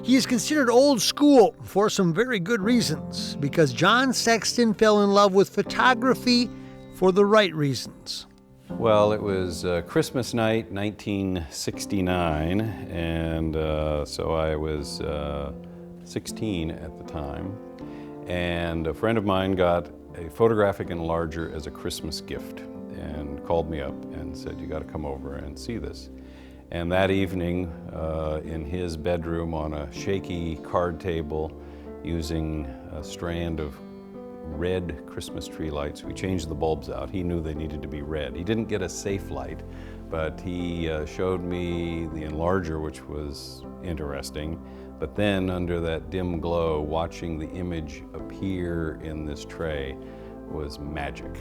He is considered old school for some very good reasons, because John Sexton fell in love with photography for the right reasons. Well, it was Christmas night, 1969, and so I was 16 at the time, and a friend of mine got a photographic enlarger as a Christmas gift and called me up and said, "You got to come over and see this." And that evening, in his bedroom on a shaky card table, using a strand of red Christmas tree lights, we changed the bulbs out. He knew they needed to be red. He didn't get a safe light, but he showed me the enlarger, which was interesting. But then under that dim glow, watching the image appear in this tray was magic.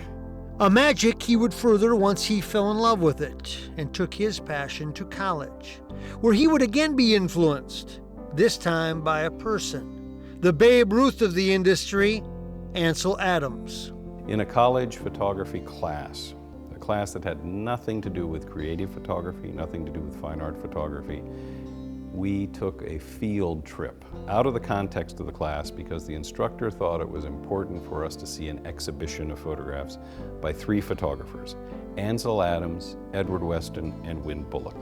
A magic he would further once he fell in love with it and took his passion to college, where he would again be influenced, this time by a person, the Babe Ruth of the industry, Ansel Adams. In a college photography class, a class that had nothing to do with creative photography, nothing to do with fine art photography, we took a field trip out of the context of the class because the instructor thought it was important for us to see an exhibition of photographs by 3 photographers, Ansel Adams, Edward Weston, and Win Bullock.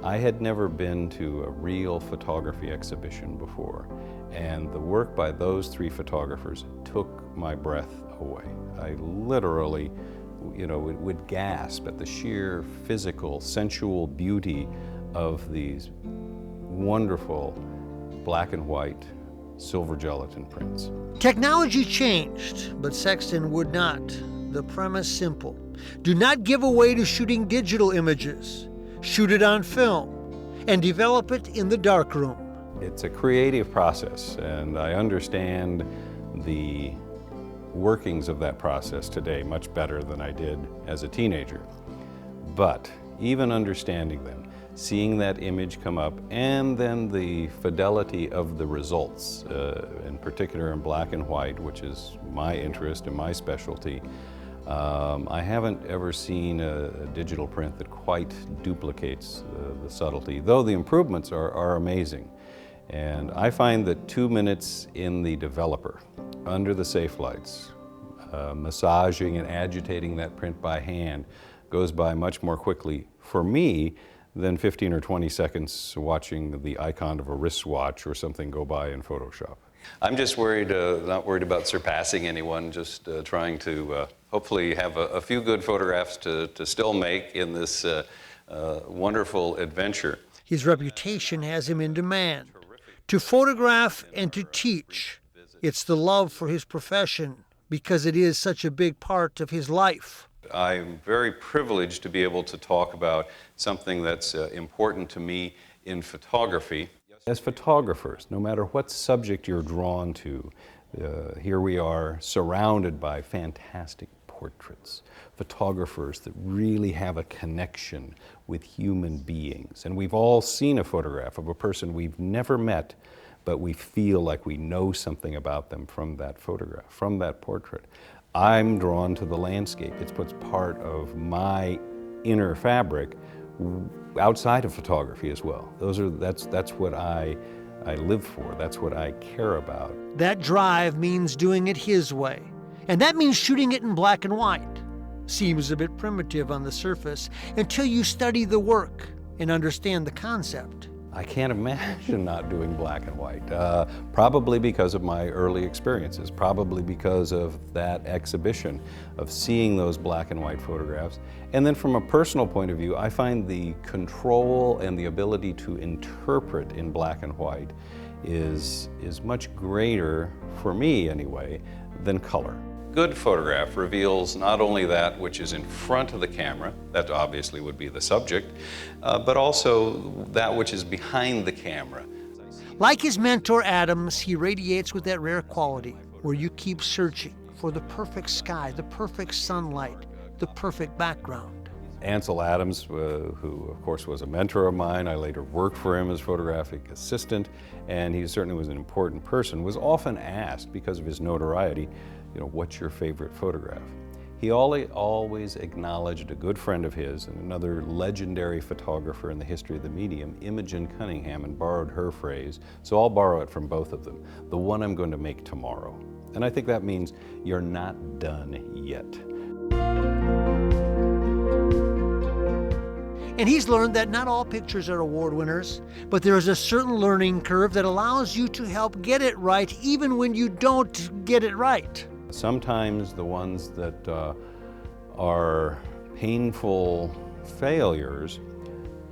I had never been to a real photography exhibition before, and the work by those 3 photographers took my breath away. I literally, would gasp at the sheer physical, sensual beauty of these wonderful black and white silver gelatin prints. Technology changed, but Sexton would not. The premise simple. Do not give away to shooting digital images. Shoot it on film and develop it in the darkroom. It's a creative process, and I understand the workings of that process today much better than I did as a teenager. But even understanding them, seeing that image come up, and then the fidelity of the results, in particular in black and white, which is my interest and my specialty, I haven't ever seen a digital print that quite duplicates the subtlety, though the improvements are amazing. And I find that 2 minutes in the developer, under the safe lights, massaging and agitating that print by hand, goes by much more quickly for me than 15 or 20 seconds watching the icon of a wristwatch or something go by in Photoshop. I'm just worried, not worried about surpassing anyone, just trying to hopefully have a few good photographs to still make in this wonderful adventure. His reputation has him in demand. To photograph and to teach, it's the love for his profession because it is such a big part of his life. I'm very privileged to be able to talk about something that's important to me in photography. As photographers, no matter what subject you're drawn to, here we are surrounded by fantastic portraits, photographers that really have a connection with human beings. And we've all seen a photograph of a person we've never met, but we feel like we know something about them from that photograph, from that portrait. I'm drawn to the landscape. It's what's part of my inner fabric outside of photography as well. That's what I live for. That's what I care about. That drive means doing it his way. And that means shooting it in black and white. Seems a bit primitive on the surface until you study the work and understand the concept. I can't imagine not doing black and white, probably because of my early experiences, probably because of that exhibition, of seeing those black and white photographs. And then from a personal point of view, I find the control and the ability to interpret in black and white is much greater, for me anyway, than color. Good photograph reveals not only that which is in front of the camera, that obviously would be the subject, but also that which is behind the camera. Like his mentor Adams, he radiates with that rare quality where you keep searching for the perfect sky, the perfect sunlight, the perfect background. Ansel Adams, who of course was a mentor of mine, I later worked for him as photographic assistant, and he certainly was an important person, was often asked, because of his notoriety, what's your favorite photograph? He always acknowledged a good friend of his and another legendary photographer in the history of the medium, Imogen Cunningham, and borrowed her phrase. So I'll borrow it from both of them. The one I'm going to make tomorrow. And I think that means you're not done yet. And he's learned that not all pictures are award winners, but there is a certain learning curve that allows you to help get it right even when you don't get it right. Sometimes the ones that are painful failures,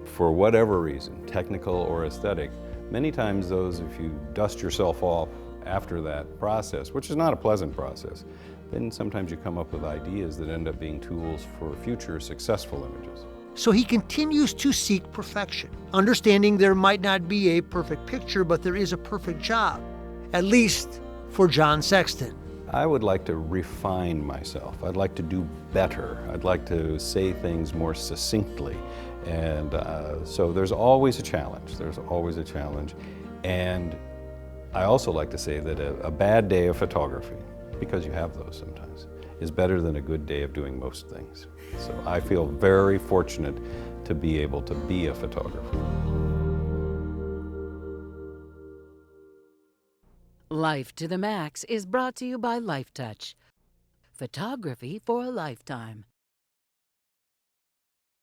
for whatever reason, technical or aesthetic, many times those, if you dust yourself off after that process, which is not a pleasant process, then sometimes you come up with ideas that end up being tools for future successful images. So he continues to seek perfection, understanding there might not be a perfect picture, but there is a perfect job, at least for John Sexton. I would like to refine myself. I'd like to do better. I'd like to say things more succinctly. And so there's always a challenge. There's always a challenge. And I also like to say that a bad day of photography, because you have those sometimes, is better than a good day of doing most things. So I feel very fortunate to be able to be a photographer. Life to the Max is brought to you by Lifetouch. Photography for a lifetime.